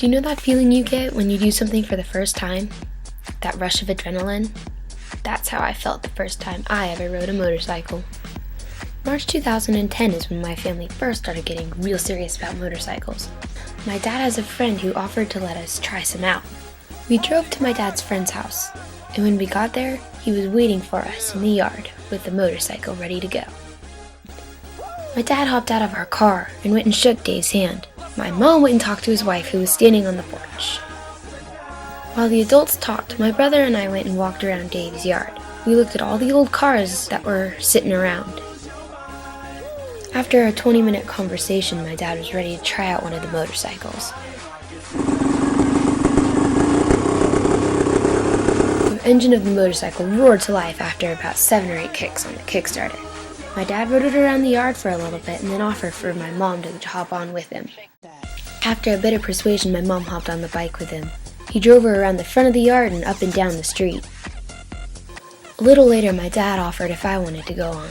Do you know that feeling you get when you do something for the first time? That rush of adrenaline? That's how I felt the first time I ever rode a motorcycle. March 2010 is when my family first started getting real serious about motorcycles. My dad has a friend who offered to let us try some out. We drove to my dad's friend's house, and when we got there, he was waiting for us in the yard with the motorcycle ready to go. My dad hopped out of our car and went and shook Dave's hand. My mom went and talked to his wife, who was standing on the porch. While the adults talked, my brother and I went and walked around Dave's yard. We looked at all the old cars that were sitting around. After a 20-minute conversation, my dad was ready to try out one of the motorcycles. The engine of the motorcycle roared to life after about 7 or 8 kicks on the Kickstarter. My dad rode it around the yard for a little bit and then offered for my mom to hop on with him. After a bit of persuasion, my mom hopped on the bike with him. He drove her around the front of the yard and up and down the street. A little later, my dad offered if I wanted to go on,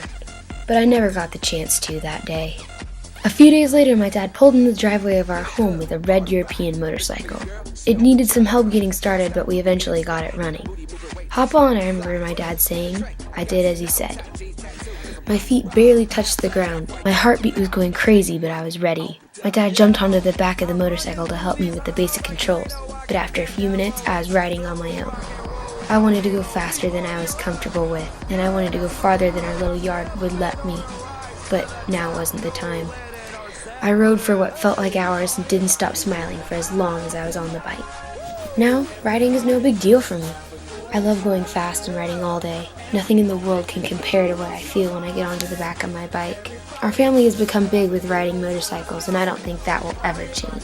but I never got the chance to that day. A few days later, my dad pulled in the driveway of our home with a red European motorcycle. It needed some help getting started, but we eventually got it running. "Hop on," I remember my dad saying. I did as he said. My feet barely touched the ground. My heartbeat was going crazy, but I was ready. My dad jumped onto the back of the motorcycle to help me with the basic controls, but after a few minutes, I was riding on my own. I wanted to go faster than I was comfortable with, and I wanted to go farther than our little yard would let me, but now wasn't the time. I rode for what felt like hours and didn't stop smiling for as long as I was on the bike. Now, riding is no big deal for me. I love going fast and riding all day. Nothing in the world can compare to what I feel when I get onto the back of my bike. Our family has become big with riding motorcycles, and I don't think that will ever change.